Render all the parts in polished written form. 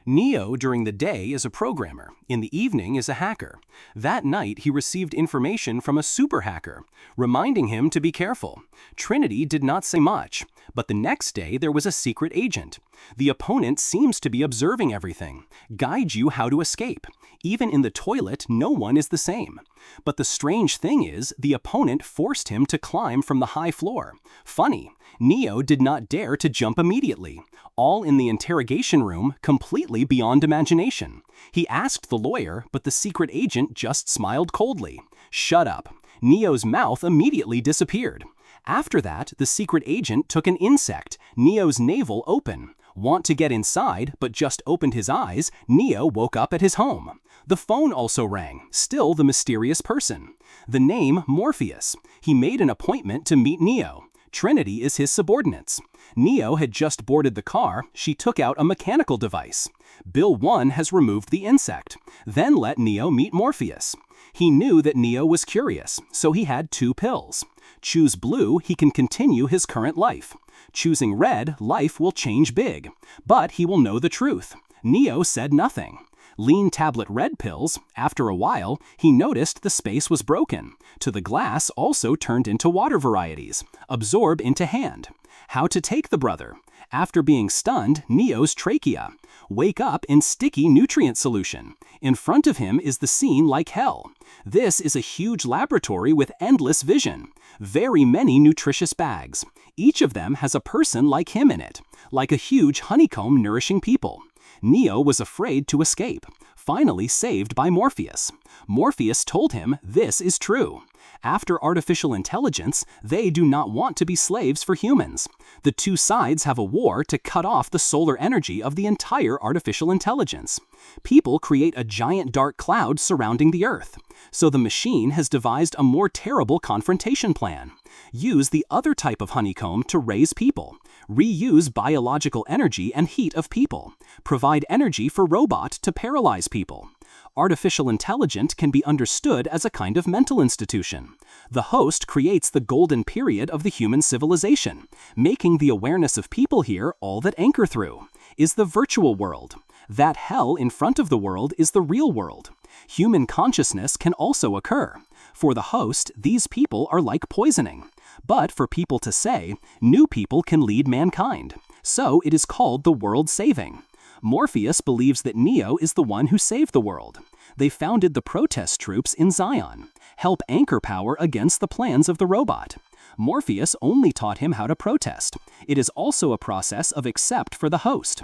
Neo during the day is a programmer, in the evening is a hacker. That night he received information from a super hacker, reminding him to be careful. Trinity did not say much, but the next day there was a secret agent. The opponent seems to be observing everything, guide you how to escape. Even in the toilet, no one is the same. But the strange thing is, the opponent forced him to climb from the high floor. Funny, Neo did not dare to jump immediately. All in the interrogation room, completely beyond imagination. He asked the lawyer, but the secret agent just smiled coldly. Shut up. Neo's mouth immediately disappeared. After that, the secret agent took an insect, Neo's navel open. Want to get inside, but just opened his eyes, Neo woke up at his home. The phone also rang, still the mysterious person. The name Morpheus. He made an appointment to meet Neo. Trinity is his subordinates. Neo had just boarded the car, she took out a mechanical device. Bill 1 has removed the insect, then let Neo meet Morpheus. He knew that Neo was curious, so he had 2 pills. Choose blue, he can continue his current life. Choosing red, life will change big. But he will know the truth. Neo said nothing. Lean tablet red pills, after a while, he noticed the space was broken. To the glass also turned into water varieties. Absorb into hand. How to take the brother. After being stunned, Neo's trachea. Wake up in sticky nutrient solution. In front of him is the scene like hell. This is a huge laboratory with endless vision. Very many nutritious bags. Each of them has a person like him in it, like a huge honeycomb nourishing people. Neo was afraid to escape, finally saved by Morpheus. Morpheus told him this is true. After artificial intelligence, they do not want to be slaves for humans. The 2 sides have a war to cut off the solar energy of the entire artificial intelligence. People create a giant dark cloud surrounding the Earth. So the machine has devised a more terrible confrontation plan. Use the other type of honeycomb to raise people. Reuse biological energy and heat of people. Provide energy for robot to paralyze people. Artificial intelligence can be understood as a kind of mental institution. The host creates the golden period of the human civilization, making the awareness of people here all that anchor through. Is the virtual world. That hell in front of the world is the real world. Human consciousness can also occur. For the host, these people are like poisoning. But for people to say, new people can lead mankind. So it is called the world saving. Morpheus believes that Neo is the one who saved the world. They founded the protest troops in Zion, help anchor power against the plans of the robot. Morpheus only taught him how to protest. It is also a process of accept for the host.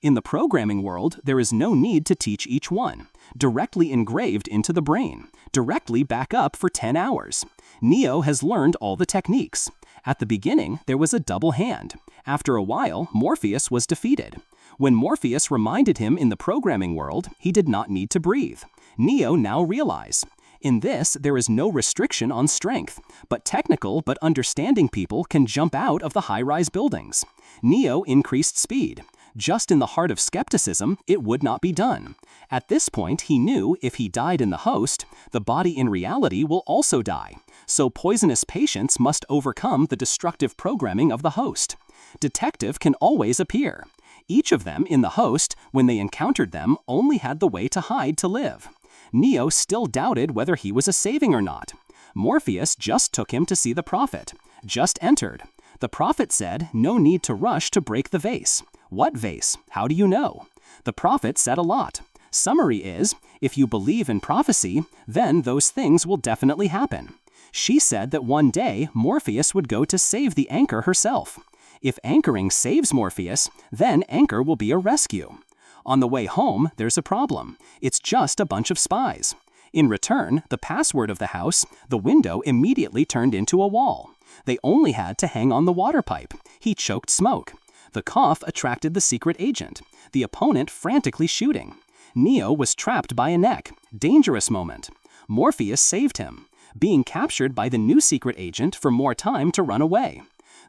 In the programming world, there is no need to teach each one. Directly engraved into the brain. Directly back up for 10 hours. Neo has learned all the techniques. At the beginning, there was a double hand. After a while, Morpheus was defeated. When Morpheus reminded him in the programming world, he did not need to breathe. Neo now realized. In this, there is no restriction on strength, but technical but understanding people can jump out of the high-rise buildings. Neo increased speed. Just in the heart of skepticism, it would not be done. At this point, he knew if he died in the host, the body in reality will also die. So poisonous patients must overcome the destructive programming of the host. Detective can always appear. Each of them in the host, when they encountered them, only had the way to hide to live. Neo still doubted whether he was a saving or not. Morpheus just took him to see the prophet. Just entered. The prophet said, no need to rush to break the vase. What vase? How do you know? The prophet said a lot. Summary is, if you believe in prophecy, then those things will definitely happen. She said that one day Morpheus would go to save the anchor herself. If anchoring saves Morpheus, then anchor will be a rescue. On the way home, there's a problem. It's just a bunch of spies. In return, the password of the house, the window immediately turned into a wall. They only had to hang on the water pipe. He choked smoke. The cough attracted the secret agent, the opponent frantically shooting. Neo was trapped by a neck. Dangerous moment. Morpheus saved him, being captured by the new secret agent for more time to run away.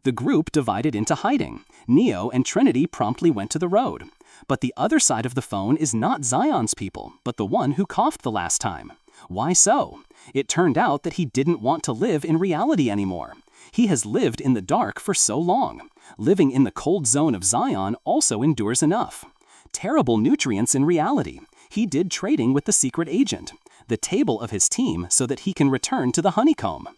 The group divided into hiding. Neo and Trinity promptly went to the road. But the other side of the phone is not Zion's people, but the one who coughed the last time. Why so? It turned out that he didn't want to live in reality anymore. He has lived in the dark for so long. Living in the cold zone of Zion also endures enough. terrible nutrients in reality. He did trading with the secret agent, the table of his team, so that he can return to the honeycomb.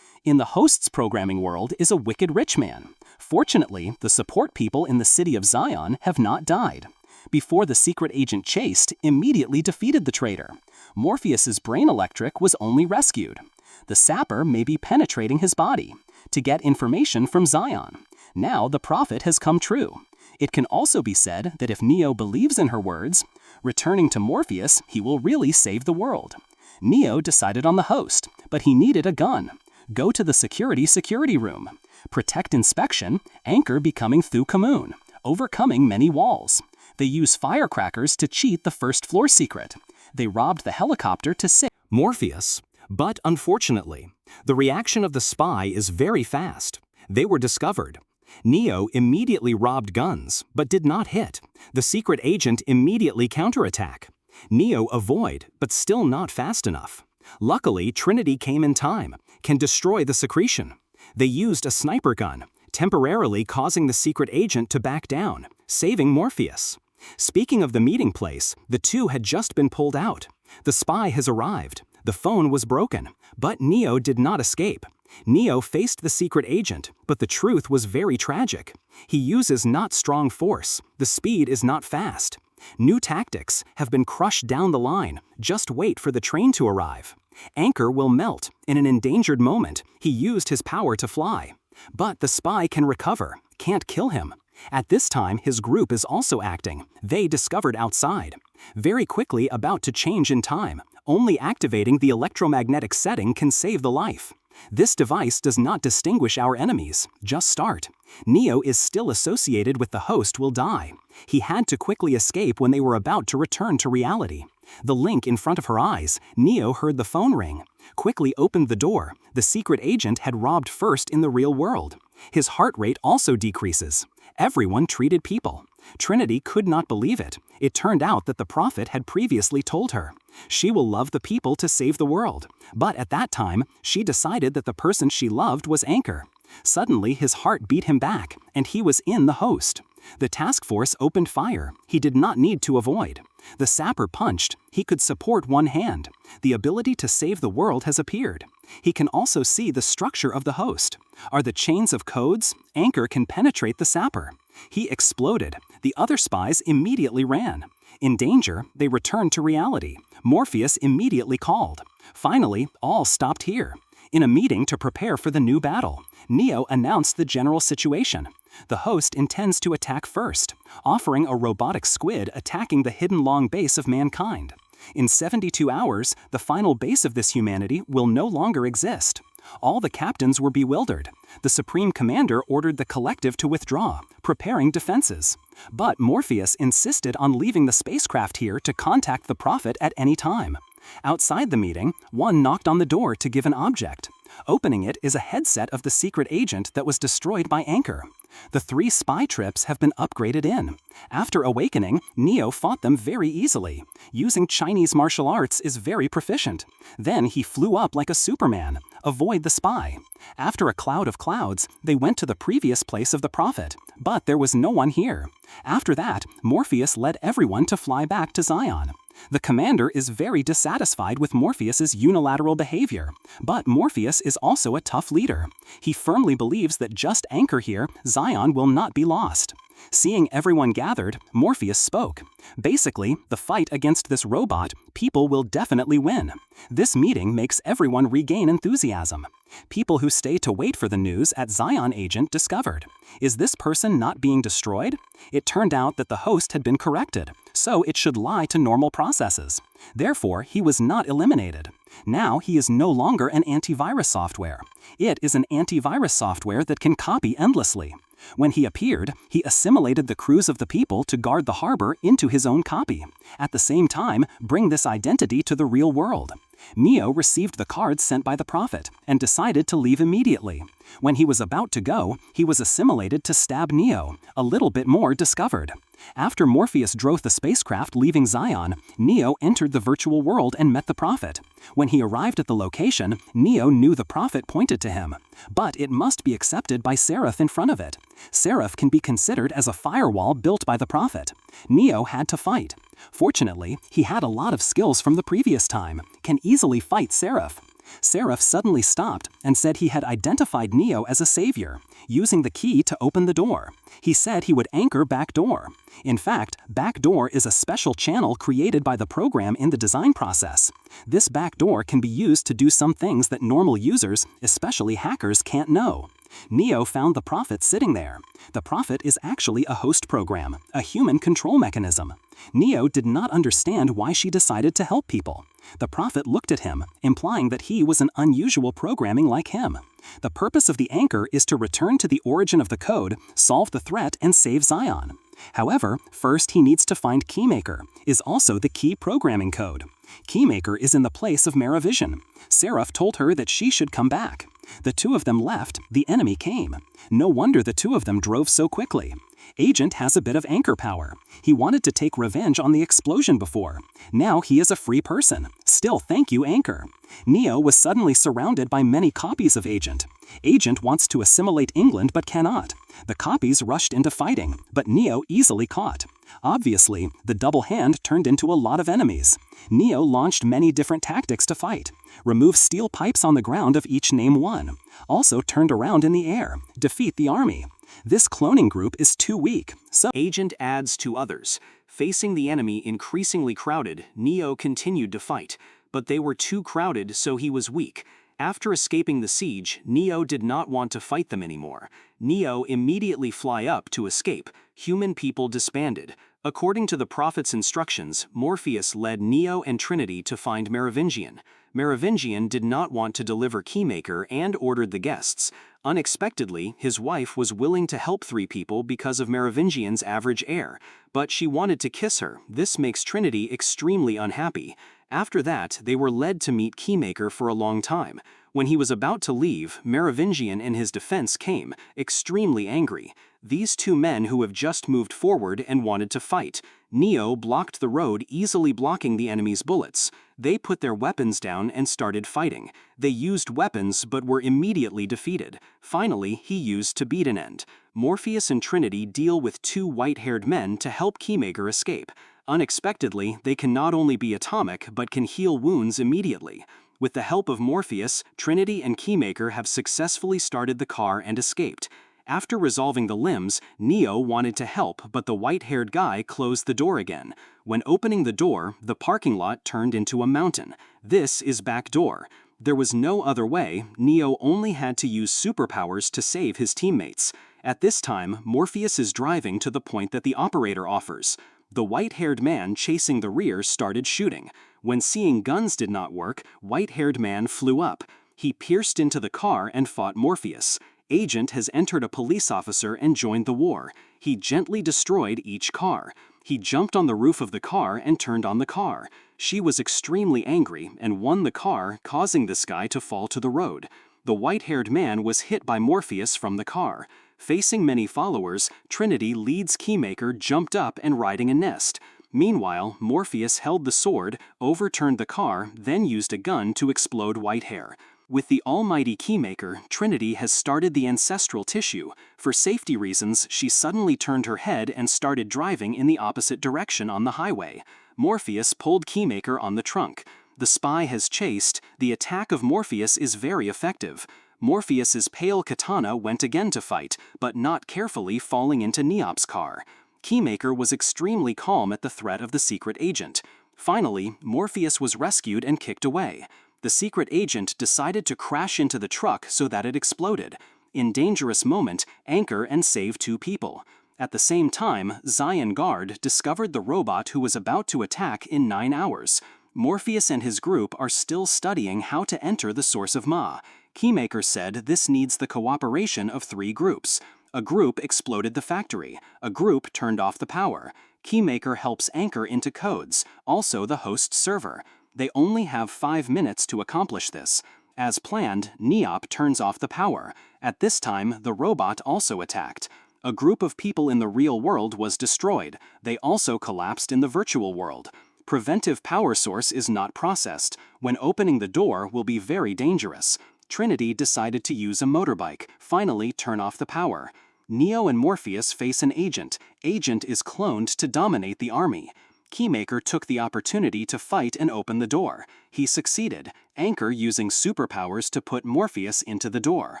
In the host's programming world is a wicked rich man. Fortunately, the support people in the city of Zion have not died. Before the secret agent chased, immediately defeated the traitor. Morpheus's brain electric was only rescued. The sapper may be penetrating his body to get information from Zion. Now the prophet has come true. It can also be said that if Neo believes in her words, returning to Morpheus, he will really save the world. Neo decided on the host, but he needed a gun. Go to the security room. Protect inspection, Anchor becoming Thukamoon, overcoming many walls. They use firecrackers to cheat the first floor secret. They robbed the helicopter to save Morpheus. But unfortunately, the reaction of the spy is very fast. They were discovered. Neo immediately robbed guns, but did not hit. The secret agent immediately counterattack. Neo avoid, but still not fast enough. Luckily, Trinity came in time, can destroy the secretion. They used a sniper gun, temporarily causing the secret agent to back down, saving Morpheus. Speaking of the meeting place, the two had just been pulled out. The spy has arrived. The phone was broken, but Neo did not escape. Neo faced the secret agent, but the truth was very tragic. He uses not strong force. The speed is not fast. New tactics have been crushed down the line. Just wait for the train to arrive. Anchor will melt. In an endangered moment, he used his power to fly. But the spy can recover, can't kill him. At this time, his group is also acting. They discovered outside. Very quickly about to change in time. Only activating the electromagnetic setting can save the life. This device does not distinguish our enemies, just start. Neo is still associated with the host will die. He had to quickly escape when they were about to return to reality. The link in front of her eyes, Neo heard the phone ring. Quickly opened the door. The secret agent had robbed first in the real world. His heart rate also decreases. Everyone treated people. Trinity could not believe it. It turned out that the prophet had previously told her. She will love the people to save the world. But at that time, she decided that the person she loved was Anchor. Suddenly, his heart beat him back, and he was in the host. The task force opened fire. He did not need to avoid. The sapper punched. He could support one hand. The ability to save the world has appeared. He can also see the structure of the host. Are the chains of codes? Anchor can penetrate the sapper. He exploded. The other spies immediately ran. In danger, they returned to reality. Morpheus immediately called. Finally, all stopped here. In a meeting to prepare for the new battle, Neo announced the general situation. The host intends to attack first, offering a robotic squid attacking the hidden long base of mankind. In 72 hours, the final base of this humanity will no longer exist. All the captains were bewildered. The Supreme Commander ordered the collective to withdraw, preparing defenses. But Morpheus insisted on leaving the spacecraft here to contact the prophet at any time. Outside the meeting, one knocked on the door to give an object. Opening it is a headset of the secret agent that was destroyed by Anchor. The 3 spy trips have been upgraded in. After awakening, Neo fought them very easily. Using Chinese martial arts is very proficient. Then he flew up like a Superman. Avoid the spy. After a cloud of clouds, they went to the previous place of the prophet, but there was no one here. After that, Morpheus led everyone to fly back to Zion. The commander is very dissatisfied with Morpheus's unilateral behavior, but Morpheus is also a tough leader. He firmly believes that just Anchor here, Zion will not be lost. Seeing everyone gathered, Morpheus spoke. Basically, the fight against this robot, people will definitely win. This meeting makes everyone regain enthusiasm. People who stay to wait for the news at Zion Agent discovered. Is this person not being destroyed? It turned out that the host had been corrected, so it should lie to normal processes. Therefore, he was not eliminated. Now he is no longer an antivirus software. It is an antivirus software that can copy endlessly. When he appeared, he assimilated the crews of the people to guard the harbor into his own copy. At the same time, bring this identity to the real world. Neo received the cards sent by the prophet and decided to leave immediately. When he was about to go, he was assimilated to stab Neo. A little bit more discovered. After Morpheus drove the spacecraft leaving Zion, Neo entered the virtual world and met the Prophet. When he arrived at the location, Neo knew the Prophet pointed to him. But it must be accepted by Seraph in front of it. Seraph can be considered as a firewall built by the Prophet. Neo had to fight. Fortunately, he had a lot of skills from the previous time, can easily fight Seraph. Seraph suddenly stopped and said he had identified Neo as a savior, using the key to open the door. He said he would anchor backdoor. In fact, backdoor is a special channel created by the program in the design process. This backdoor can be used to do some things that normal users, especially hackers, can't know. Neo found the Prophet sitting there. The Prophet is actually a host program, a human control mechanism. Neo did not understand why she decided to help people. The Prophet looked at him, implying that he was an unusual programming like him. The purpose of the anchor is to return to the origin of the code, solve the threat, and save Zion. However, first he needs to find Keymaker, is also the key programming code. Keymaker is in the place of Meravision. Seraph told her that she should come back. The two of them left, the enemy came. No wonder the two of them drove so quickly. Agent has a bit of anchor power. He wanted to take revenge on the explosion before. Now he is a free person. Still, thank you, Anchor. Neo was suddenly surrounded by many copies of Agent. Agent wants to assimilate England but cannot. The copies rushed into fighting, but Neo easily caught. Obviously, the double hand turned into a lot of enemies. Neo launched many different tactics to fight. Remove steel pipes on the ground of each name one. Also turned around in the air. Defeat the army. This cloning group is too weak, so Agent adds two others. Facing the enemy increasingly crowded, Neo continued to fight, but they were too crowded, so he was weak. After escaping the siege, Neo did not want to fight them anymore. Neo immediately fly up to escape. Human people disbanded. According to the Prophet's instructions, Morpheus led Neo and Trinity to find Meravingian. Meravingian did not want to deliver Keymaker and ordered the guests. Unexpectedly, his wife was willing to help three people because of Meravingian's average heir, but she wanted to kiss her. This makes Trinity extremely unhappy. After that, they were led to meet Keymaker for a long time. When he was about to leave, Meravingian and his defense came, extremely angry. These two men who have just moved forward and wanted to fight. Neo blocked the road, easily blocking the enemy's bullets. They put their weapons down and started fighting. They used weapons but were immediately defeated. Finally, he used to beat an end. Morpheus and Trinity deal with two white-haired men to help Keymaker escape. Unexpectedly, they can not only be atomic but can heal wounds immediately. With the help of Morpheus, Trinity and Keymaker have successfully started the car and escaped. After resolving the limbs, Neo wanted to help, but the white-haired guy closed the door again. When opening the door, the parking lot turned into a mountain. This is backdoor. There was no other way. Neo only had to use superpowers to save his teammates. At this time, Morpheus is driving to the point that the operator offers. The white-haired man chasing the rear started shooting. When seeing guns did not work, white-haired man flew up. He pierced into the car and fought Morpheus. Agent has entered a police officer and joined the war. He gently destroyed each car. He jumped on the roof of the car and turned on the car. She was extremely angry and won the car, causing this guy to fall to the road. The white-haired man was hit by Morpheus from the car. Facing many followers, Trinity leads Keymaker jumped up and riding a nest. Meanwhile, Morpheus held the sword, overturned the car, then used a gun to explode Whitehair. With the almighty Keymaker, Trinity has started the ancestral tissue. For safety reasons, she suddenly turned her head and started driving in the opposite direction on the highway. Morpheus pulled Keymaker on the trunk. The spy has chased. The attack of Morpheus is very effective. Morpheus's pale katana went again to fight, but not carefully, falling into Neop's car. Keymaker was extremely calm at the threat of the secret agent. Finally, Morpheus was rescued and kicked away. The secret agent decided to crash into the truck so that it exploded. In dangerous moment, anchor and save two people. At the same time, Zion Guard discovered the robot who was about to attack in 9 hours. Morpheus and his group are still studying how to enter the source of Ma. Keymaker said this needs the cooperation of 3 groups. A group exploded the factory. A group turned off the power. Keymaker helps anchor into codes, also the host server. They only have 5 minutes to accomplish this. As planned, Neop turns off the power. At this time, the robot also attacked. A group of people in the real world was destroyed. They also collapsed in the virtual world. Preventive power source is not processed. When opening the door will be very dangerous. Trinity decided to use a motorbike, finally turn off the power. Neo and Morpheus face an agent. Agent is cloned to dominate the army. Keymaker took the opportunity to fight and open the door. He succeeded, Anchor using superpowers to put Morpheus into the door.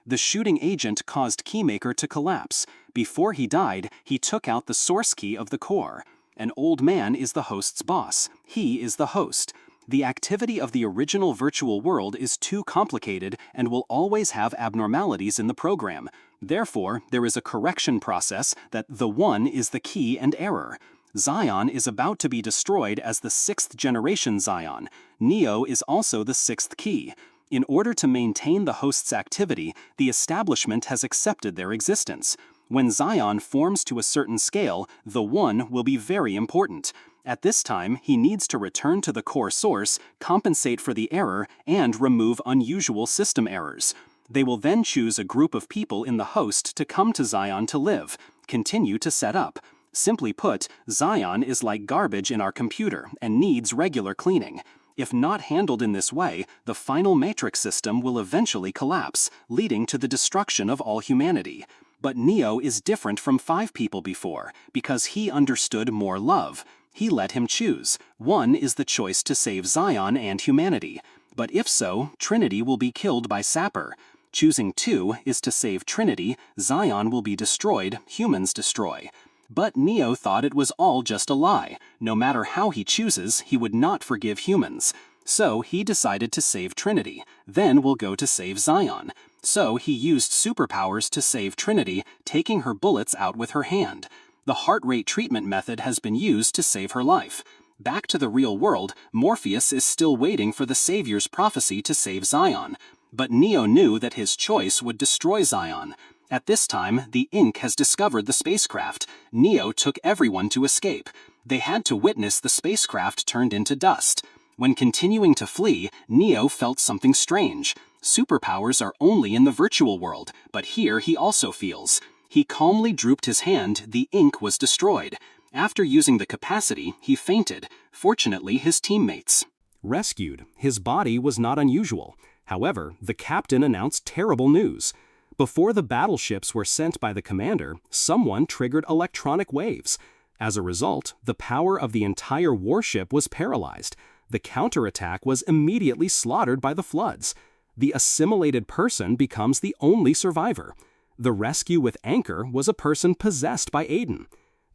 The shooting agent caused Keymaker to collapse. Before he died, he took out the source key of the core. An old man is the host's boss. He is the host. The activity of the original virtual world is too complicated and will always have abnormalities in the program. Therefore, there is a correction process that the one is the key and error. Zion is about to be destroyed as the 6th generation Zion. Neo is also the 6th key. In order to maintain the host's activity, the establishment has accepted their existence. When Zion forms to a certain scale, the one will be very important. At this time, he needs to return to the core source, compensate for the error, and remove unusual system errors. They will then choose a group of people in the host to come to Zion to live, continue to set up. Simply put, Zion is like garbage in our computer and needs regular cleaning. If not handled in this way, the final matrix system will eventually collapse, leading to the destruction of all humanity. But Neo is different from 5 people before, because he understood more love. He let him choose. One is the choice to save Zion and humanity. But if so, Trinity will be killed by Sapper. Choosing 2 is to save Trinity, Zion will be destroyed, humans destroy. But Neo thought it was all just a lie. No matter how he chooses, he would not forgive humans. So he decided to save Trinity, then will go to save Zion. So he used superpowers to save Trinity, taking her bullets out with her hand. The heart rate treatment method has been used to save her life. Back to the real world, Morpheus is still waiting for the Savior's prophecy to save Zion. But Neo knew that his choice would destroy Zion. At this time, the Inc. has discovered the spacecraft. Neo took everyone to escape. They had to witness the spacecraft turned into dust. When continuing to flee, Neo felt something strange. Superpowers are only in the virtual world, but here he also feels. He calmly drooped his hand. The Inc. was destroyed. After using the capacity, he fainted. Fortunately, his teammates rescued. His body was not unusual. However, the captain announced terrible news. Before the battleships were sent by the commander, someone triggered electronic waves. As a result, the power of the entire warship was paralyzed. The counterattack was immediately slaughtered by the floods. The assimilated person becomes the only survivor. The rescue with Anchor was a person possessed by Aiden.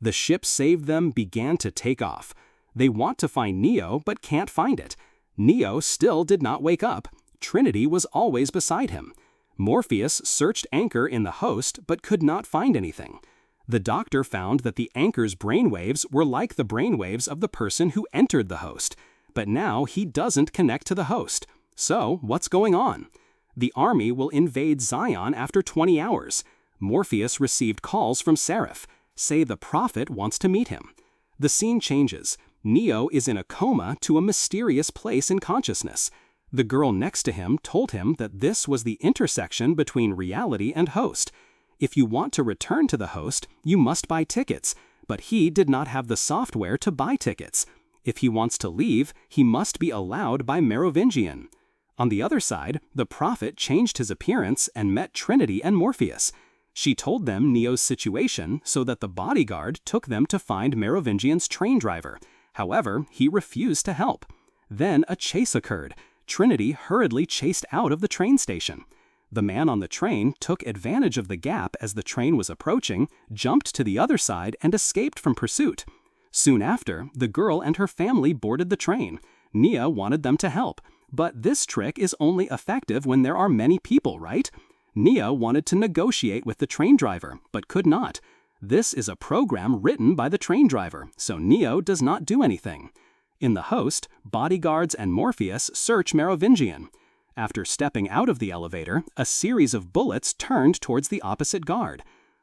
The ship saved them began to take off. They want to find Neo but can't find it. Neo still did not wake up. Trinity was always beside him. Morpheus searched Anchor in the host but could not find anything. The doctor found that the Anchor's brainwaves were like the brainwaves of the person who entered the host, but now he doesn't connect to the host. So, what's going on? The army will invade Zion after 20 hours. Morpheus received calls from Seraph. Say the prophet wants to meet him. The scene changes. Neo is in a coma to a mysterious place in consciousness. The girl next to him told him that this was the intersection between reality and host. If you want to return to the host, you must buy tickets, but he did not have the software to buy tickets. If he wants to leave, he must be allowed by Merovingian. On the other side, the prophet changed his appearance and met Trinity and Morpheus. She told them Neo's situation so that the bodyguard took them to find Merovingian's train driver. However, he refused to help. Then a chase occurred. Trinity hurriedly chased out of the train station. The man on the train took advantage of the gap as the train was approaching, jumped to the other side, and escaped from pursuit. Soon after, the girl and her family boarded the train. Neo wanted them to help. But this trick is only effective when there are many people, right? Neo wanted to negotiate with the train driver, but could not. This is a program written by the train driver, so Neo does not do anything. In the host, bodyguards and Morpheus search Merovingian. After stepping out of the elevator, a series of bullets turned towards the opposite guard.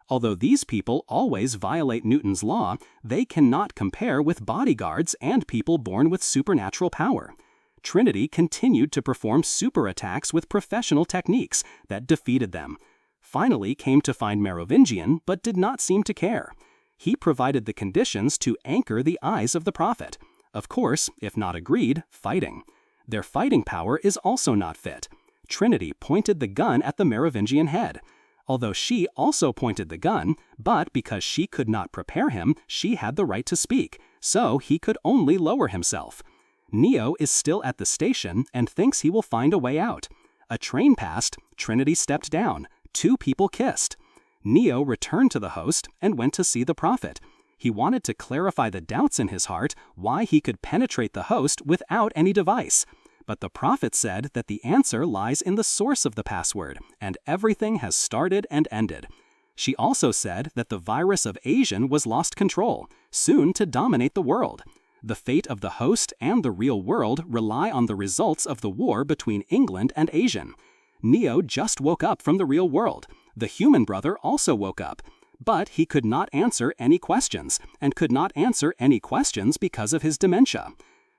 Although these people always violate Newton's law, they cannot compare with bodyguards and people born with supernatural power. Trinity continued to perform super attacks with professional techniques that defeated them. finally came to find Merovingian but did not seem to care. He provided the conditions to anchor the eyes of the prophet. Of course, if not agreed, fighting. Their fighting power is also not fit. Trinity pointed the gun at the Merovingian head. Although she also pointed the gun, but because she could not prepare him, she had the right to speak, so he could only lower himself. Neo is still at the station and thinks he will find a way out. A train passed, Trinity stepped down, 2 people kissed. Neo returned to the host and went to see the prophet. He wanted to clarify the doubts in his heart why he could penetrate the host without any device. But the prophet said that the answer lies in the source of the password, and everything has started and ended. She also said that the virus of Asian was lost control, soon to dominate the world. The fate of the host and the real world rely on the results of the war between England and Asian. Neo just woke up from the real world. The human brother also woke up. But he could not answer any questions, and could not answer any questions because of his dementia.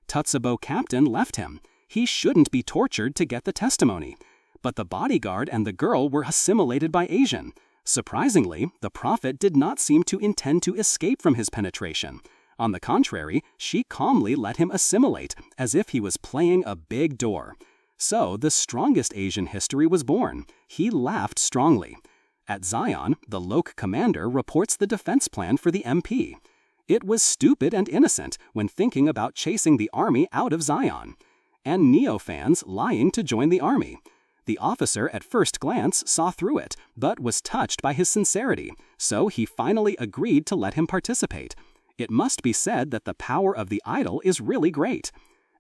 Tutsabo Captain left him. He shouldn't be tortured to get the testimony. But the bodyguard and the girl were assimilated by Asian. Surprisingly, the prophet did not seem to intend to escape from his penetration. On the contrary, she calmly let him assimilate, as if he was playing a big door. So the strongest Asian history was born. He laughed strongly. At Zion, the Loke commander reports the defense plan for the MP. It was stupid and innocent when thinking about chasing the army out of Zion. And Neo fans lying to join the army. The officer at first glance saw through it, but was touched by his sincerity, so he finally agreed to let him participate. It must be said that the power of the idol is really great.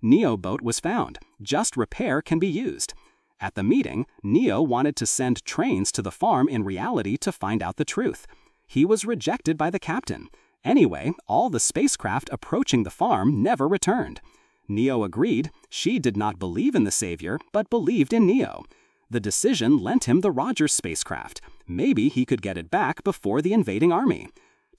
Neo boat was found. Just repair can be used. At the meeting, Neo wanted to send trains to the farm in reality to find out the truth. He was rejected by the captain. Anyway, all the spacecraft approaching the farm never returned. Neo agreed. She did not believe in the savior, but believed in Neo. The decision lent him the Rogers spacecraft. Maybe he could get it back before the invading army.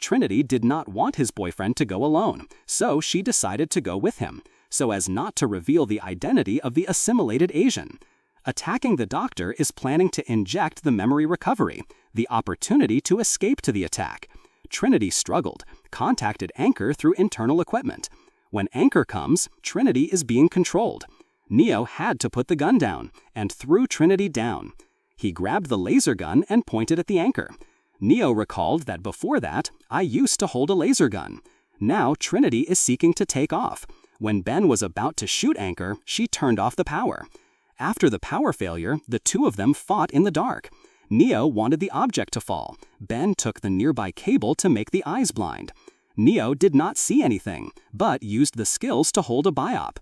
Trinity did not want his boyfriend to go alone, so she decided to go with him, so as not to reveal the identity of the assimilated Asian. Attacking the doctor is planning to inject the memory recovery, the opportunity to escape to the attack. Trinity struggled, contacted Anchor through internal equipment. When Anchor comes, Trinity is being controlled. Neo had to put the gun down, and threw Trinity down. He grabbed the laser gun and pointed at the Anchor. Neo recalled that before that, I used to hold a laser gun. Now Trinity is seeking to take off. When Ben was about to shoot Anchor, she turned off the power. After the power failure, the 2 of them fought in the dark. Neo wanted the object to fall. Ben took the nearby cable to make the eyes blind. Neo did not see anything, but used the skills to hold a biop.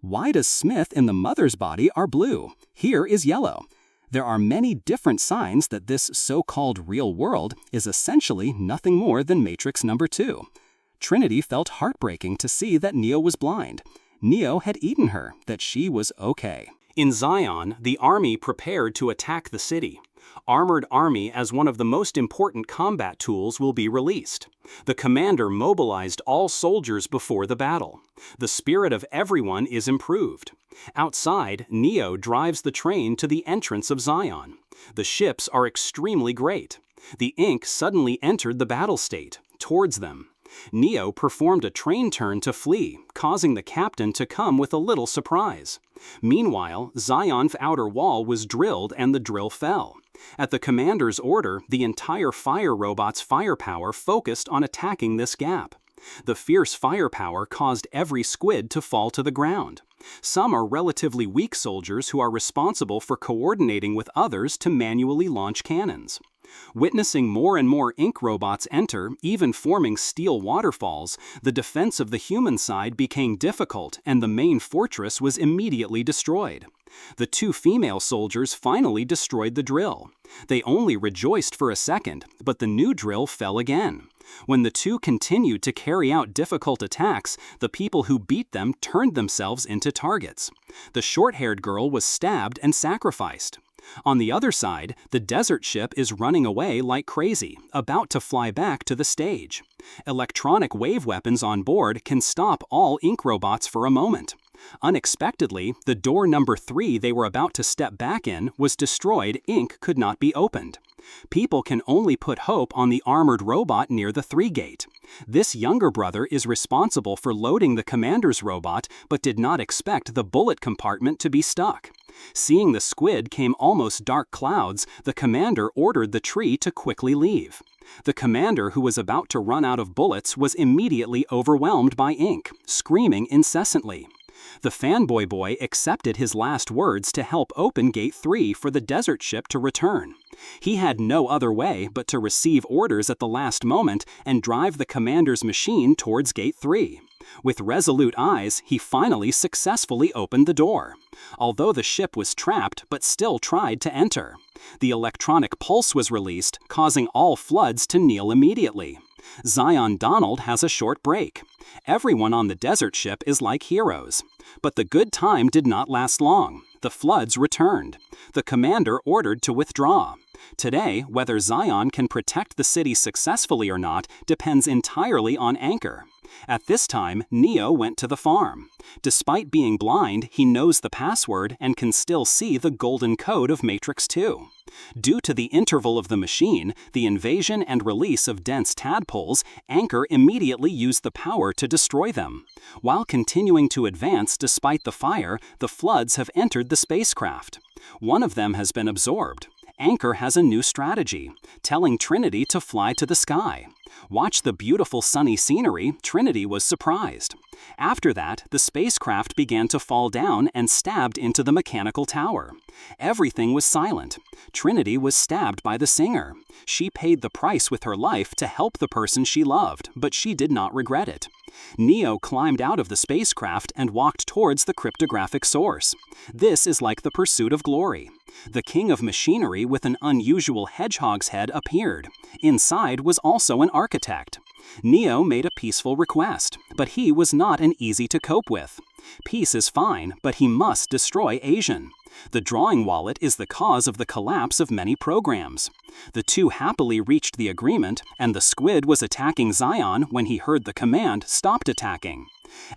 Why does Smith in the mother's body are blue? Here is yellow. There are many different signs that this so-called real world is essentially nothing more than Matrix number 2. Trinity felt heartbreaking to see that Neo was blind. Neo had eaten her, that she was okay. In Zion, the army prepared to attack the city. Armored army as one of the most important combat tools will be released. The commander mobilized all soldiers before the battle. The spirit of everyone is improved. Outside, Neo drives the train to the entrance of Zion. The ships are extremely great. The ink suddenly entered the battle state, towards them. Neo performed a train turn to flee, causing the captain to come with a little surprise. Meanwhile, Zion's outer wall was drilled and the drill fell. At the commander's order, the entire fire robot's firepower focused on attacking this gap. The fierce firepower caused every squid to fall to the ground. Some are relatively weak soldiers who are responsible for coordinating with others to manually launch cannons. Witnessing more and more ink robots enter, even forming steel waterfalls, the defense of the human side became difficult and the main fortress was immediately destroyed. The 2 female soldiers finally destroyed the drill. They only rejoiced for a second, but the new drill fell again. When the 2 continued to carry out difficult attacks, the people who beat them turned themselves into targets. The short-haired girl was stabbed and sacrificed. On the other side, the desert ship is running away like crazy, about to fly back to the stage. Electronic wave weapons on board can stop all ink robots for a moment. Unexpectedly, the door number 3 they were about to step back in was destroyed. Ink could not be opened. People can only put hope on the armored robot near the 3 gate. This younger brother is responsible for loading the commander's robot, but did not expect the bullet compartment to be stuck. Seeing the squid came almost dark clouds, the commander ordered the tree to quickly leave. The commander, who was about to run out of bullets, was immediately overwhelmed by Ink, screaming incessantly. The fanboy boy accepted his last words to help open Gate 3 for the desert ship to return. He had no other way but to receive orders at the last moment and drive the commander's machine towards Gate 3. With resolute eyes, he finally successfully opened the door. Although the ship was trapped, but still tried to enter. The electronic pulse was released, causing all floods to kneel immediately. Zion Donald has a short break. Everyone on the desert ship is like heroes. But the good time did not last long. The floods returned. The commander ordered to withdraw. Today, whether Zion can protect the city successfully or not depends entirely on Anchor. At this time, Neo went to the farm. Despite being blind, he knows the password and can still see the golden code of Matrix 2. Due to the interval of the machine, the invasion and release of dense tadpoles, Anchor immediately used the power to destroy them. While continuing to advance despite the fire, the floods have entered the spacecraft. One of them has been absorbed. Anchor has a new strategy, telling Trinity to fly to the sky. Watch the beautiful sunny scenery. Trinity was surprised. After that, the spacecraft began to fall down and stabbed into the mechanical tower. Everything was silent. Trinity was stabbed by the singer. She paid the price with her life to help the person she loved, but she did not regret it. Neo climbed out of the spacecraft and walked towards the cryptographic source. This is like the pursuit of glory. The king of machinery with an unusual hedgehog's head appeared. Inside was also an architect. Neo made a peaceful request, but he was not an easy to cope with. Peace is fine, but he must destroy Asian. The drawing wallet is the cause of the collapse of many programs. The two happily reached the agreement, and the squid was attacking Zion when he heard the command stopped attacking.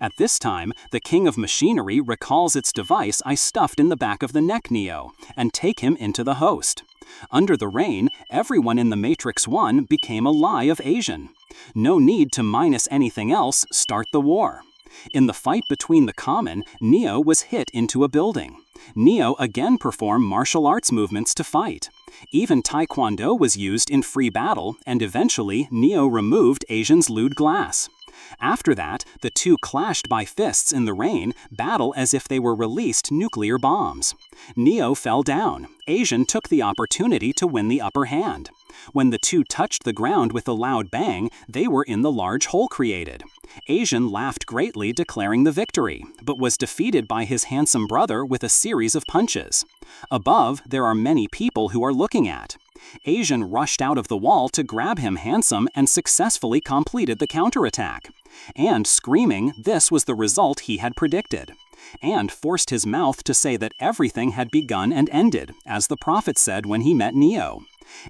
At this time, the king of machinery recalls its device I stuffed in the back of the neck Neo, and take him into the host. Under the rain, everyone in the Matrix 1 became a lie of Asian. No need to minus anything else, start the war. In the fight between the common, Neo was hit into a building. Neo again performed martial arts movements to fight. Even Taekwondo was used in free battle, and eventually Neo removed Asian's lewd glass. After that, the two clashed by fists in the rain, battle as if they were released nuclear bombs. Neo fell down. Asian took the opportunity to win the upper hand. When the two touched the ground with a loud bang, they were in the large hole created. Asian laughed greatly, declaring the victory, but was defeated by his handsome brother with a series of punches. Above, there are many people who are looking at. Asian rushed out of the wall to grab him handsome and successfully completed the counterattack. And screaming, this was the result he had predicted. And forced his mouth to say that everything had begun and ended, as the prophet said when he met Neo.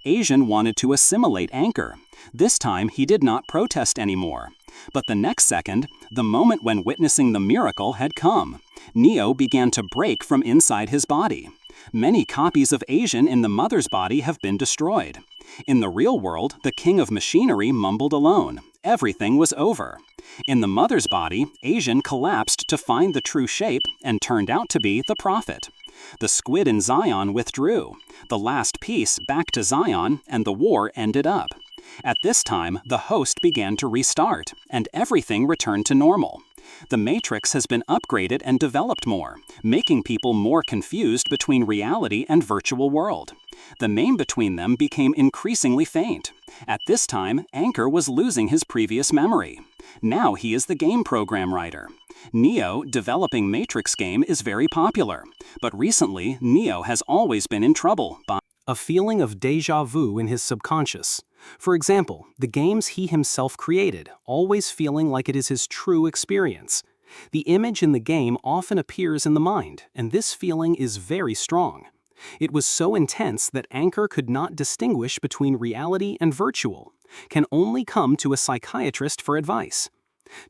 Asian wanted to assimilate Anchor. This time he did not protest anymore. But the next second, the moment when witnessing the miracle had come. Neo began to break from inside his body. Many copies of Asian in the mother's body have been destroyed. In the real world, the king of machinery mumbled alone. Everything was over. In the mother's body, Asian collapsed to find the true shape and turned out to be the prophet. The squid and Zion withdrew. The last piece back to Zion, and the war ended up. At this time, the host began to restart, and everything returned to normal. The Matrix has been upgraded and developed more, making people more confused between reality and virtual world. The name between them became increasingly faint. At this time, Anchor was losing his previous memory. Now he is the game program writer. Neo, developing Matrix game, is very popular, but recently, Neo has always been in trouble by a feeling of déjà vu in his subconscious. For example, the games he himself created, always feeling like it is his true experience. The image in the game often appears in the mind, and this feeling is very strong. It was so intense that Anchor could not distinguish between reality and virtual, can only come to a psychiatrist for advice.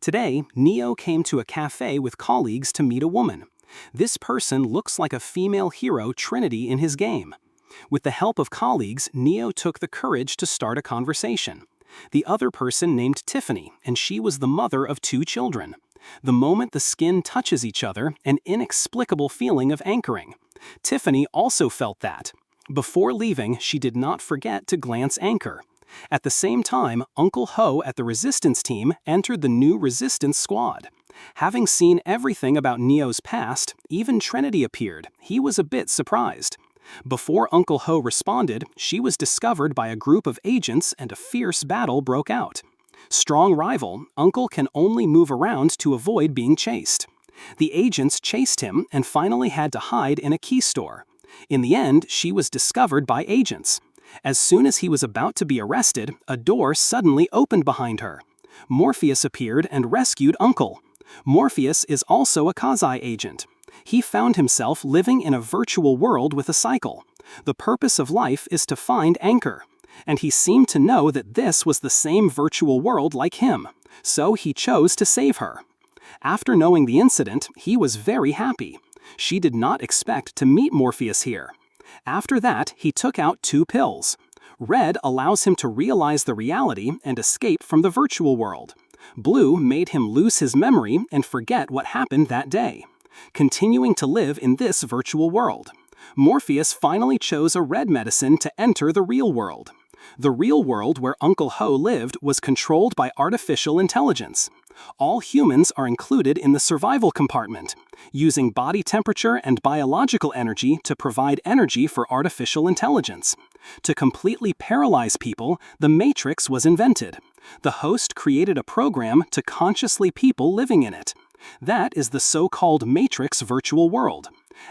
Today, Neo came to a cafe with colleagues to meet a woman. This person looks like a female hero Trinity in his game. With the help of colleagues, Neo took the courage to start a conversation. The other person named Tiffany, and she was the mother of 2 children. The moment the skin touches each other, an inexplicable feeling of anchoring. Tiffany also felt that. Before leaving, she did not forget to glance Anchor. At the same time, Uncle Ho at the Resistance team entered the new Resistance squad. Having seen everything about Neo's past, even Trinity appeared. He was a bit surprised. Before Uncle Ho responded, she was discovered by a group of agents and a fierce battle broke out. Strong rival, Uncle can only move around to avoid being chased. The agents chased him and finally had to hide in a key store. In the end, she was discovered by agents. As soon as he was about to be arrested, a door suddenly opened behind her. Morpheus appeared and rescued Uncle. Morpheus is also a Kazai agent. He found himself living in a virtual world with a cycle. The purpose of life is to find Anchor. And he seemed to know that this was the same virtual world like him, so he chose to save her. After knowing the incident, he was very happy. She did not expect to meet Morpheus here. After that, he took out 2 pills. Red allows him to realize the reality and escape from the virtual world. Blue made him lose his memory and forget what happened that day, continuing to live in this virtual world. Morpheus finally chose a red medicine to enter the real world. The real world where Uncle Ho lived was controlled by artificial intelligence. All humans are included in the survival compartment, using body temperature and biological energy to provide energy for artificial intelligence. To completely paralyze people, the Matrix was invented. The host created a program to consciously people living in it. That is the so-called Matrix virtual world.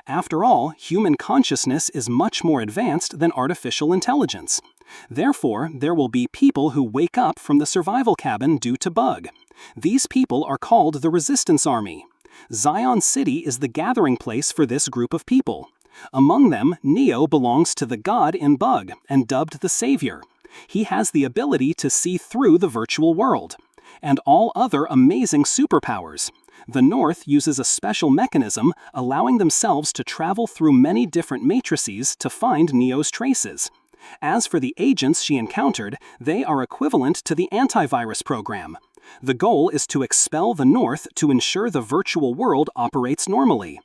After all, human consciousness is much more advanced than artificial intelligence. Therefore, there will be people who wake up from the survival cabin due to bug. These people are called the Resistance Army. Zion City is the gathering place for this group of people. Among them, Neo belongs to the god in Bug and dubbed the Savior. He has the ability to see through the virtual world, and all other amazing superpowers. The North uses a special mechanism allowing themselves to travel through many different matrices to find Neo's traces. As for the agents she encountered, they are equivalent to the antivirus program. The goal is to expel the North to ensure the virtual world operates normally.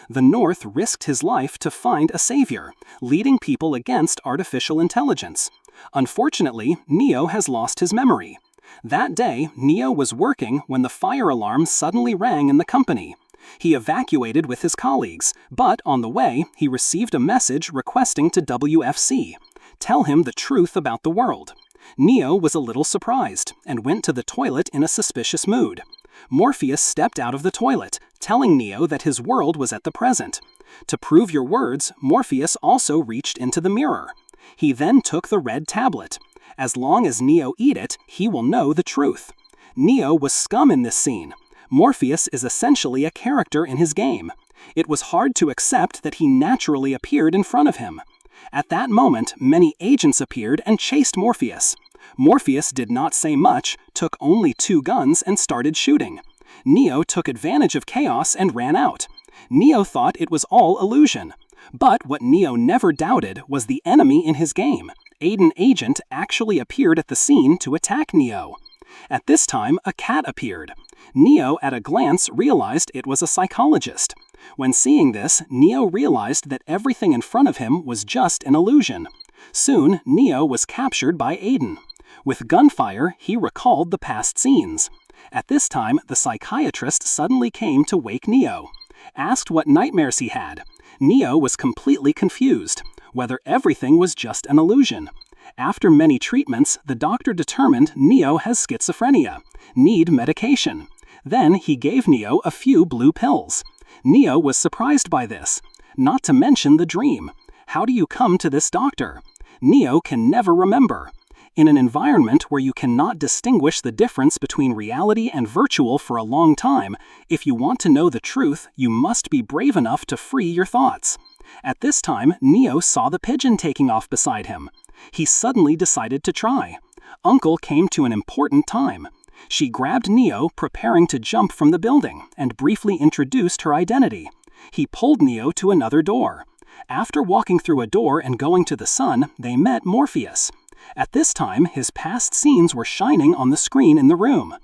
The North risked his life to find a savior, leading people against artificial intelligence. Unfortunately, Neo has lost his memory. That day, Neo was working when the fire alarm suddenly rang in the company. He evacuated with his colleagues, but on the way, he received a message requesting to WFC. Tell him the truth about the world. Neo was a little surprised and went to the toilet in a suspicious mood. Morpheus stepped out of the toilet, telling Neo that his world was at the present. To prove your words, Morpheus also reached into the mirror. He then took the red tablet. As long as Neo eat it, he will know the truth. Neo was scum in this scene. Morpheus is essentially a character in his game. It was hard to accept that he naturally appeared in front of him. At that moment, many agents appeared and chased Morpheus. Morpheus did not say much, took only 2 guns and started shooting. Neo took advantage of chaos and ran out. Neo thought it was all illusion. But what Neo never doubted was the enemy in his game. Aiden Agent actually appeared at the scene to attack Neo. At this time, a cat appeared. Neo at a glance realized it was a psychologist. When seeing this, Neo realized that everything in front of him was just an illusion. Soon, Neo was captured by Aiden. With gunfire, he recalled the past scenes. At this time, the psychiatrist suddenly came to wake Neo. Asked what nightmares he had. Neo was completely confused, whether everything was just an illusion. After many treatments, the doctor determined Neo has schizophrenia, need medication. Then he gave Neo a few blue pills. Neo was surprised by this, not to mention the dream. How do you come to this doctor? Neo can never remember. In an environment where you cannot distinguish the difference between reality and virtual for a long time, if you want to know the truth, you must be brave enough to free your thoughts. At this time, Neo saw the pigeon taking off beside him. He suddenly decided to try. Uncle came to an important time. She grabbed Neo, preparing to jump from the building, and briefly introduced her identity. He pulled Neo to another door. After walking through a door and going to the sun, they met Morpheus. At this time, his past scenes were shining on the screen in the room.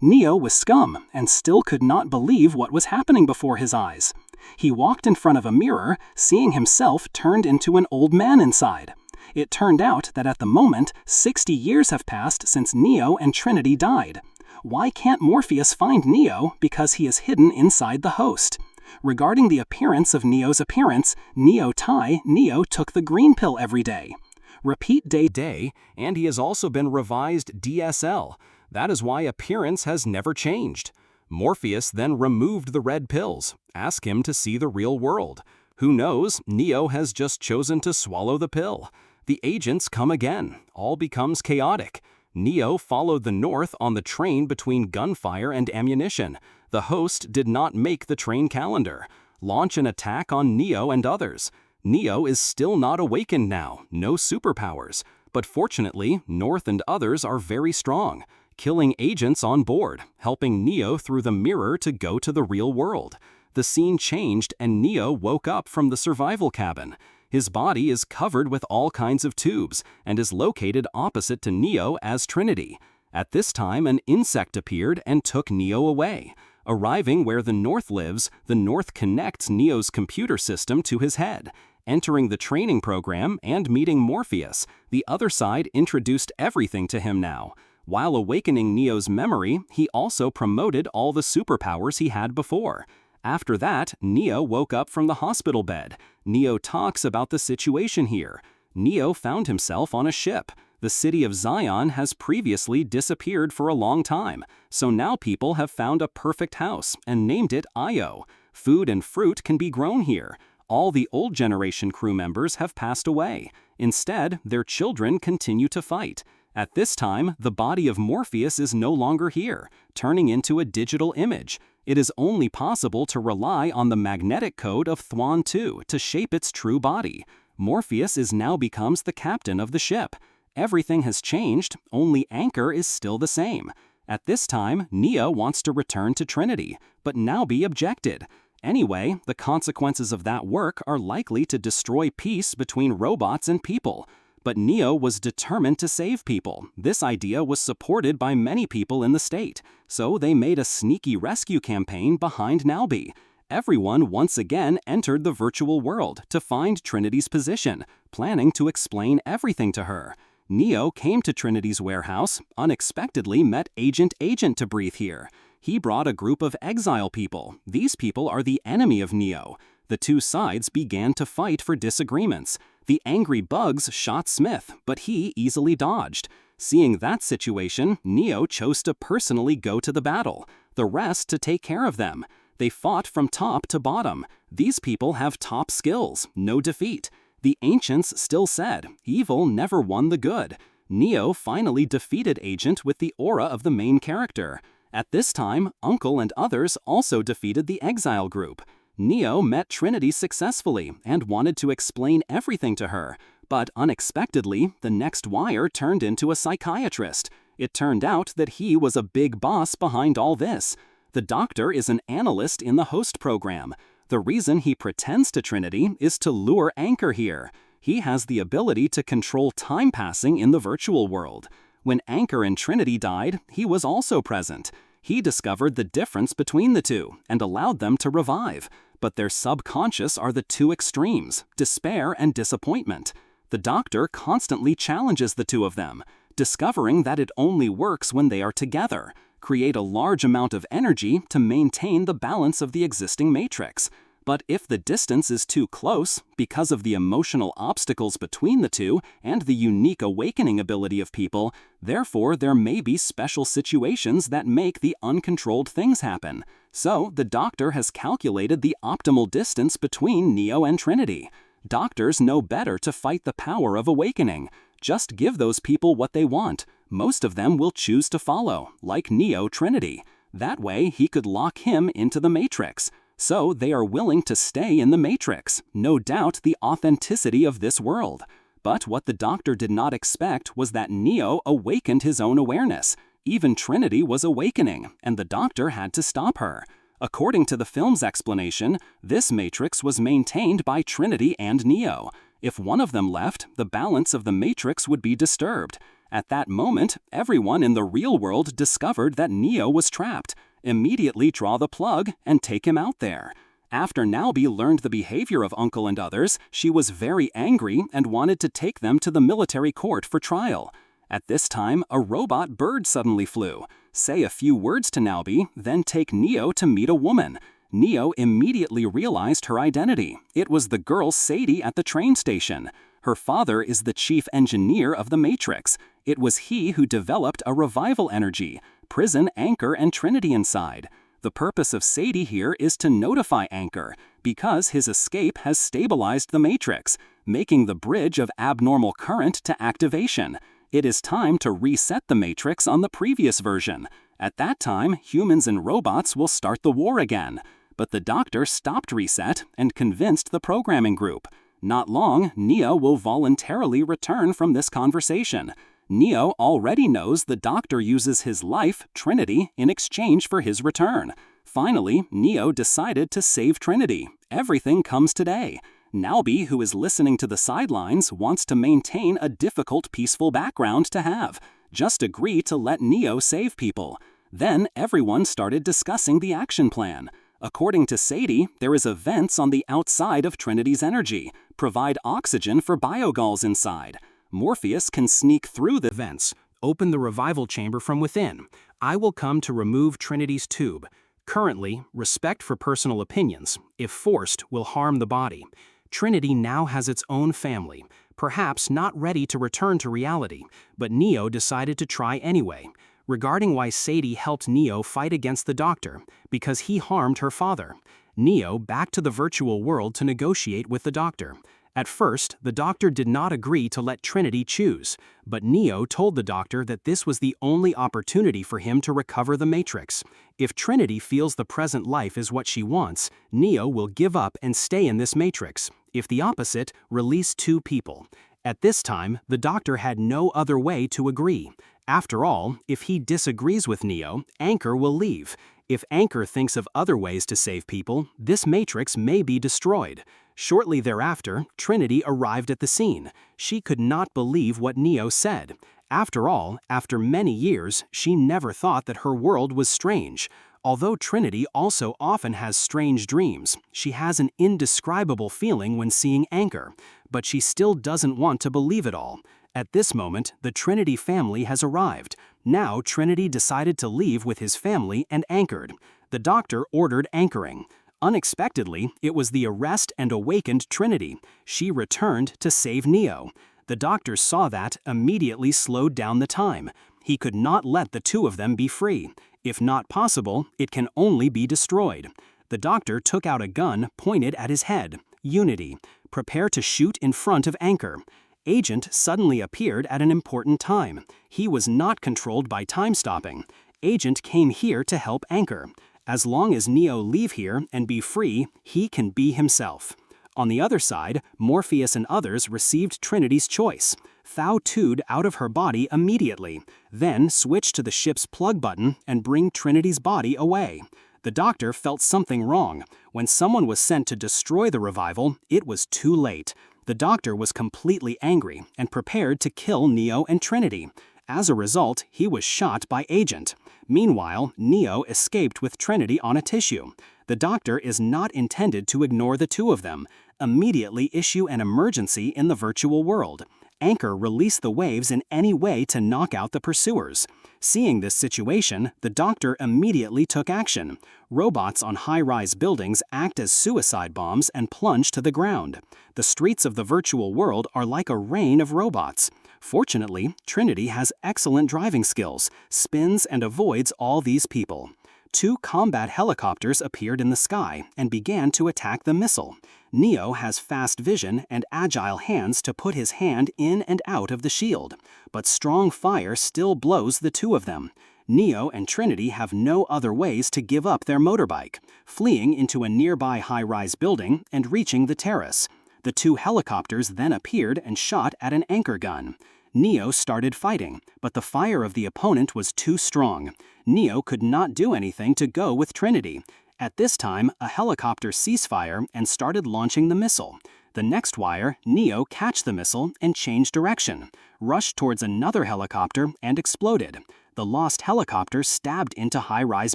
Neo was scum and still could not believe what was happening before his eyes. He walked in front of a mirror, seeing himself turned into an old man inside. It turned out that at the moment, 60 years have passed since Neo and Trinity died. Why can't Morpheus find Neo? Because he is hidden inside the host. Regarding the appearance of Neo's appearance, Neo took the green pill every day. Repeat day, and he has also been revised DSL. That is why appearance has never changed. Morpheus then removed the red pills. Ask him to see the real world. Who knows, Neo has just chosen to swallow the pill. The agents come again. All becomes chaotic. Neo followed the north on the train between gunfire and ammunition. The host did not make the train calendar. Launch an attack on Neo and others. Neo is still not awakened now, no superpowers. But fortunately, North and others are very strong, killing agents on board, helping Neo through the mirror to go to the real world. The scene changed and Neo woke up from the survival cabin. His body is covered with all kinds of tubes and is located opposite to Neo as Trinity. At this time, an insect appeared and took Neo away. Arriving where the North lives, the North connects Neo's computer system to his head. Entering the training program and meeting Morpheus, the other side introduced everything to him now. While awakening Neo's memory, he also promoted all the superpowers he had before. After that, Neo woke up from the hospital bed. Neo talks about the situation here. Neo found himself on a ship. The city of Zion has previously disappeared for a long time, so now people have found a perfect house and named it Io. Food and fruit can be grown here. All the old generation crew members have passed away. Instead, their children continue to fight. At this time, the body of Morpheus is no longer here, turning into a digital image. It is only possible to rely on the magnetic code of Thwan 2 to shape its true body. Morpheus now becomes the captain of the ship. Everything has changed, only Anchor is still the same. At this time, Neo wants to return to Trinity, but now be objected. Anyway, the consequences of that work are likely to destroy peace between robots and people. But Neo was determined to save people. This idea was supported by many people in the state, so they made a sneaky rescue campaign behind Nalby. Everyone once again entered the virtual world to find Trinity's position, planning to explain everything to her. Neo came to Trinity's warehouse, unexpectedly met Agent to breathe here. He brought a group of exile people. These people are the enemy of Neo. The two sides began to fight for disagreements. The angry bugs shot Smith, but he easily dodged. Seeing that situation, Neo chose to personally go to the battle, the rest to take care of them. They fought from top to bottom. These people have top skills, no defeat. The ancients still said, evil never won the good. Neo finally defeated Agent with the aura of the main character. At this time, Uncle and others also defeated the exile group. Neo met Trinity successfully and wanted to explain everything to her, but unexpectedly, the next wire turned into a psychiatrist. It turned out that he was a big boss behind all this. The doctor is an analyst in the host program. The reason he pretends to Trinity is to lure Anchor here. He has the ability to control time passing in the virtual world. When Anchor and Trinity died, he was also present. He discovered the difference between the two and allowed them to revive. But their subconscious are the two extremes, despair and disappointment. The doctor constantly challenges the two of them, discovering that it only works when they are together. Create a large amount of energy to maintain the balance of the existing matrix. But if the distance is too close, because of the emotional obstacles between the two and the unique awakening ability of people, therefore there may be special situations that make the uncontrolled things happen. So the doctor has calculated the optimal distance between Neo and Trinity. Doctors know better to fight the power of awakening. Just give those people what they want. Most of them will choose to follow, like Neo Trinity. That way he could lock him into the Matrix. So they are willing to stay in the Matrix, no doubt the authenticity of this world. But what the doctor did not expect was that Neo awakened his own awareness. Even Trinity was awakening, and the doctor had to stop her. According to the film's explanation, this matrix was maintained by Trinity and Neo. If one of them left, the balance of the matrix would be disturbed. At that moment, everyone in the real world discovered that Neo was trapped. Immediately draw the plug and take him out there. After Naomi learned the behavior of Uncle and others, she was very angry and wanted to take them to the military court for trial. At this time, a robot bird suddenly flew. Say a few words to Naomi, then take Neo to meet a woman. Neo immediately realized her identity. It was the girl Sadie at the train station. Her father is the chief engineer of the Matrix. It was he who developed a revival energy, prison Anchor and Trinity inside. The purpose of Sadie here is to notify Anchor, because his escape has stabilized the Matrix, making the bridge of abnormal current to activation. It is time to reset the Matrix on the previous version. At that time, humans and robots will start the war again. But the doctor stopped reset and convinced the programming group. Not long, Neo will voluntarily return from this conversation. Neo already knows the doctor uses his life, Trinity, in exchange for his return. Finally, Neo decided to save Trinity. Everything comes today. Naomi, who is listening to the sidelines, wants to maintain a difficult, peaceful background to have. Just agree to let Neo save people. Then everyone started discussing the action plan. According to Sadie, there is vents on the outside of Trinity's energy, provide oxygen for biogulls inside. Morpheus can sneak through the vents, open the revival chamber from within. I will come to remove Trinity's tube. Currently, respect for personal opinions, if forced, will harm the body. Trinity now has its own family, perhaps not ready to return to reality, but Neo decided to try anyway. Regarding why Sadie helped Neo fight against the doctor, because he harmed her father. Neo back to the virtual world to negotiate with the doctor. At first, the doctor did not agree to let Trinity choose, but Neo told the doctor that this was the only opportunity for him to recover the Matrix. If Trinity feels the present life is what she wants, Neo will give up and stay in this Matrix. If the opposite, release two people. At this time, the doctor had no other way to agree. After all, if he disagrees with Neo, Anchor will leave. If Anchor thinks of other ways to save people, this Matrix may be destroyed. Shortly thereafter, Trinity arrived at the scene. She could not believe what Neo said. After all, after many years, she never thought that her world was strange. Although Trinity also often has strange dreams, she has an indescribable feeling when seeing Anchor, but she still doesn't want to believe it all. At this moment, the Trinity family has arrived. Now Trinity decided to leave with his family and anchored. The doctor ordered anchoring. Unexpectedly, it was the arrest and awakened Trinity. She returned to save Neo. The doctor saw that, immediately slowed down the time. He could not let the two of them be free. If not possible, it can only be destroyed. The doctor took out a gun pointed at his head. Unity. Prepare to shoot in front of Anchor. Agent suddenly appeared at an important time. He was not controlled by time stopping. Agent came here to help Anchor. As long as Neo leave here and be free, he can be himself. On the other side, Morpheus and others received Trinity's choice. Thou too'd out of her body immediately, then switch to the ship's plug button and bring Trinity's body away. The doctor felt something wrong. When someone was sent to destroy the revival, it was too late. The doctor was completely angry and prepared to kill Neo and Trinity. As a result, he was shot by Agent. Meanwhile, Neo escaped with Trinity on a tissue. The doctor is not intended to ignore the two of them. Immediately issue an emergency in the virtual world. Anchor release the waves in any way to knock out the pursuers. Seeing this situation, the doctor immediately took action. Robots on high-rise buildings act as suicide bombs and plunge to the ground. The streets of the virtual world are like a rain of robots. Fortunately, Trinity has excellent driving skills, spins and avoids all these people. Two combat helicopters appeared in the sky and began to attack the missile. Neo has fast vision and agile hands to put his hand in and out of the shield, but strong fire still blows the two of them. Neo and Trinity have no other ways to give up their motorbike, fleeing into a nearby high-rise building and reaching the terrace. The two helicopters then appeared and shot at an anchor gun. Neo started fighting, but the fire of the opponent was too strong. Neo could not do anything to go with Trinity. At this time, a helicopter ceased fire and started launching the missile. The next wire, Neo catch the missile and change direction, rushed towards another helicopter and exploded. The lost helicopter stabbed into high-rise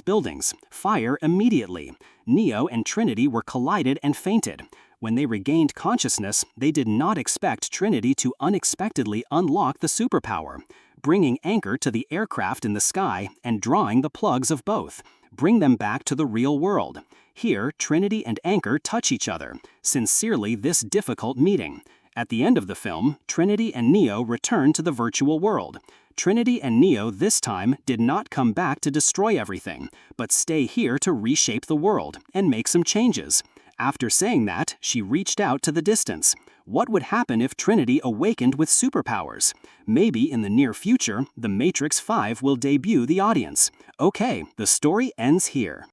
buildings. Fire immediately. Neo and Trinity were collided and fainted. When they regained consciousness, they did not expect Trinity to unexpectedly unlock the superpower, bringing anchor to the aircraft in the sky and drawing the plugs of both. Bring them back to the real world. Here, Trinity and Anchor touch each other. Sincerely, this difficult meeting. At the end of the film, Trinity and Neo return to the virtual world. Trinity and Neo this time did not come back to destroy everything, but stay here to reshape the world and make some changes. After saying that, she reached out to the distance. What would happen if Trinity awakened with superpowers? Maybe in the near future, The Matrix 5 will debut the audience. Okay, the story ends here.